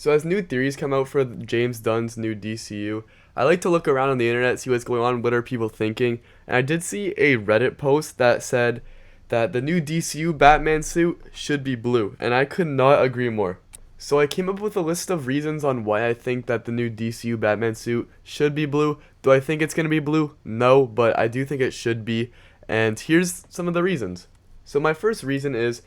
So as new theories come out for James Gunn's new DCU, I like to look around on the internet, see what's going on, what are people thinking, and I did see a Reddit post that said that the new DCU Batman suit should be blue, and I could not agree more. So I came up with a list of reasons on why I think that the new DCU Batman suit should be blue. Do I think it's going to be blue? No, but I do think it should be, and here's some of the reasons. So my first reason is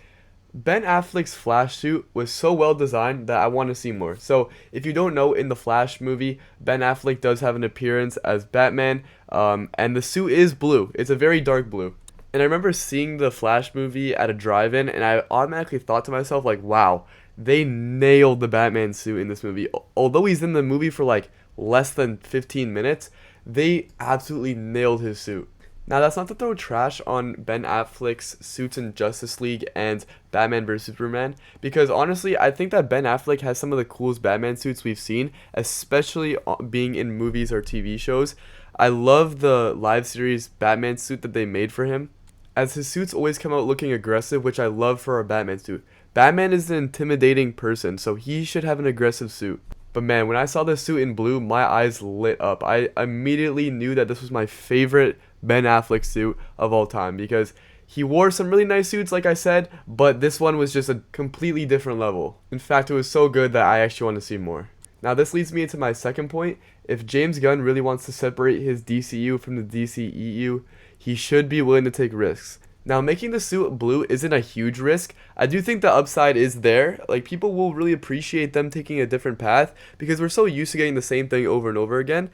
Ben Affleck's Flash suit was so well designed that I want to see more. So, if you don't know, in the Flash movie, Ben Affleck does have an appearance as Batman, and the suit is blue. It's a very dark blue. And I remember seeing the Flash movie at a drive-in, and I automatically thought to myself, like, wow, they nailed the Batman suit in this movie. Although he's in the movie for like less than 15 minutes, they absolutely nailed his suit. Now, that's not to throw trash on Ben Affleck's suits in Justice League and Batman vs. Superman, because honestly, I think that Ben Affleck has some of the coolest Batman suits we've seen, especially being in movies or TV shows. I love the live series Batman suit that they made for him, as his suits always come out looking aggressive, which I love for a Batman suit. Batman is an intimidating person, so he should have an aggressive suit. But man, when I saw this suit in blue, my eyes lit up. I immediately knew that this was my favorite Ben Affleck suit of all time, because he wore some really nice suits, like I said, but this one was just a completely different level. In fact, it was so good that I actually want to see more. Now, this leads me into my second point. If James Gunn really wants to separate his DCU from the DCEU, he should be willing to take risks. Now, making the suit blue isn't a huge risk. I do think the upside is there. Like, people will really appreciate them taking a different path because we're so used to getting the same thing over and over again.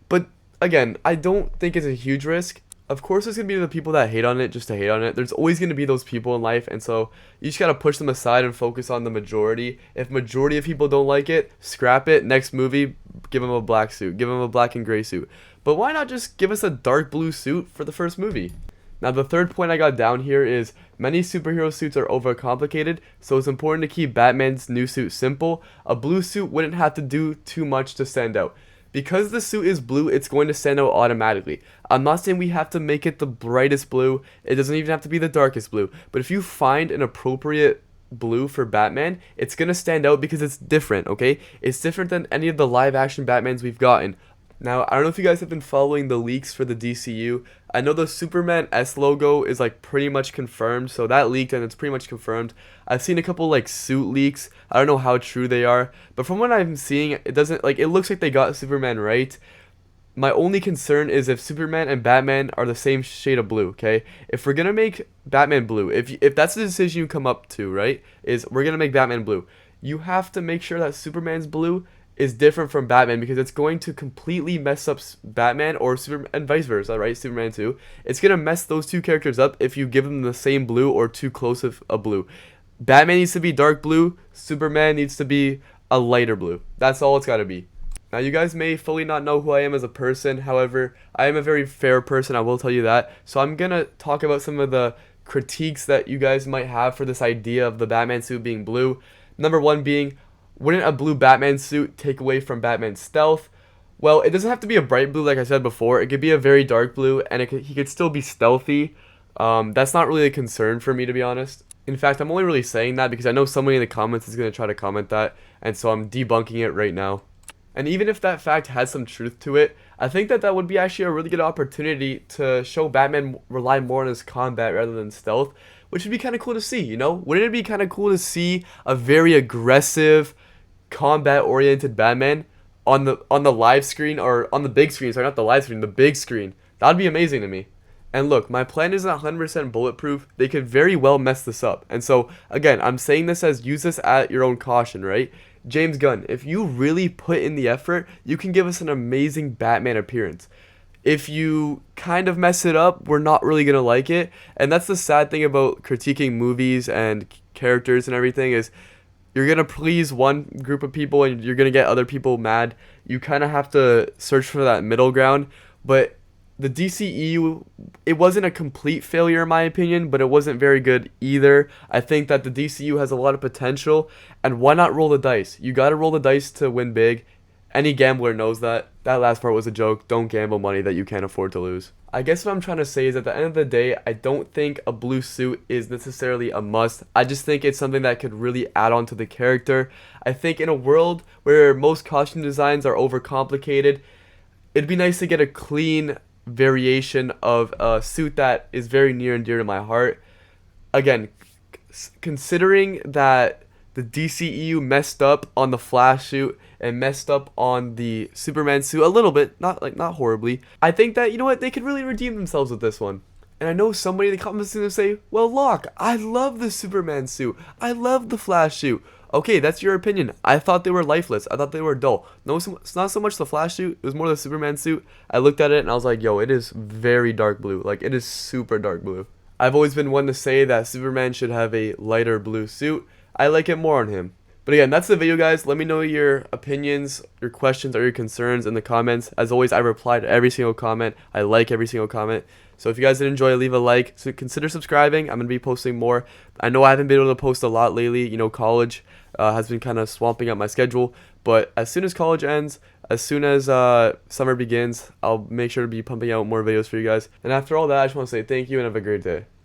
But again, I don't think it's a huge risk. Of course, there's going to be the people that hate on it just to hate on it. There's always going to be those people in life, and so you just got to push them aside and focus on the majority. If majority of people don't like it, scrap it. Next movie, give them a black suit. Give them a black and gray suit. But why not just give us a dark blue suit for the first movie? Now, the third point I got down here is many superhero suits are overcomplicated, so it's important to keep Batman's new suit simple. A blue suit wouldn't have to do too much to stand out. Because the suit is blue, it's going to stand out automatically. I'm not saying we have to make it the brightest blue. It doesn't even have to be the darkest blue. But if you find an appropriate blue for Batman, it's going to stand out because it's different, okay? It's different than any of the live action Batmans we've gotten. Now, I don't know if you guys have been following the leaks for the DCU. I know the Superman S logo is like pretty much confirmed, so that leaked and it's pretty much confirmed. I've seen a couple like suit leaks. I don't know how true they are, but from what I'm seeing, it looks like they got Superman right. My only concern is if Superman and Batman are the same shade of blue, okay? If we're going to make Batman blue, if that's the decision you come up to, right? Is we're going to make Batman blue. You have to make sure that Superman's blue is different from Batman, because it's going to completely mess up Batman or Superman and vice versa, right? Superman too. It's going to mess those two characters up if you give them the same blue or too close of a blue. Batman needs to be dark blue. Superman needs to be a lighter blue. That's all it's got to be. Now, you guys may fully not know who I am as a person. However, I am a very fair person. I will tell you that. So I'm going to talk about some of the critiques that you guys might have for this idea of the Batman suit being blue. Number one being, wouldn't a blue Batman suit take away from Batman's stealth? Well, it doesn't have to be a bright blue like I said before. It could be a very dark blue, and he could still be stealthy. That's not really a concern for me, to be honest. In fact, I'm only really saying that because I know somebody in the comments is going to try to comment that, and so I'm debunking it right now. And even if that fact has some truth to it, I think that would be actually a really good opportunity to show Batman rely more on his combat rather than stealth, which would be kind of cool to see, you know? Wouldn't it be kind of cool to see a very aggressive, combat-oriented Batman on the live screen, or on the big screen, sorry, not the live screen, the big screen? That'd be amazing to me. And look, my plan isn't 100% bulletproof. They could very well mess this up. And so, again, I'm saying this as use this at your own caution, right? James Gunn, if you really put in the effort, you can give us an amazing Batman appearance. If you kind of mess it up, we're not really going to like it. And that's the sad thing about critiquing movies and characters and everything, is you're going to please one group of people and you're going to get other people mad. You kind of have to search for that middle ground. But the DCEU, it wasn't a complete failure in my opinion, but it wasn't very good either. I think that the DCU has a lot of potential, and why not roll the dice? You got to roll the dice to win big, Any gambler knows that. That last part was a joke. Don't gamble money that you can't afford to lose. I guess what I'm trying to say is at the end of the day, I don't think a blue suit is necessarily a must. I just think it's something that could really add on to the character. I think in a world where most costume designs are overcomplicated, it'd be nice to get a clean variation of a suit that is very near and dear to my heart. Again, considering that the DCEU messed up on the Flash suit and messed up on the Superman suit a little bit, not horribly. I think that, you know what, they could really redeem themselves with this one. And I know somebody in the comments is going to say, well, Locke, I love the Superman suit. I love the Flash suit. Okay, that's your opinion. I thought they were lifeless. I thought they were dull. No, it's not so much the Flash suit. It was more the Superman suit. I looked at it and I was like, yo, it is very dark blue. Like, it is super dark blue. I've always been one to say that Superman should have a lighter blue suit. I like it more on him. But again, that's the video, guys. Let me know your opinions, your questions, or your concerns in the comments. As always, I reply to every single comment. I like every single comment. So if you guys did enjoy, leave a like. So consider subscribing. I'm going to be posting more. I know I haven't been able to post a lot lately. You know, college has been kind of swamping up my schedule. But as soon as college ends, as soon as summer begins, I'll make sure to be pumping out more videos for you guys. And after all that, I just want to say thank you and have a great day.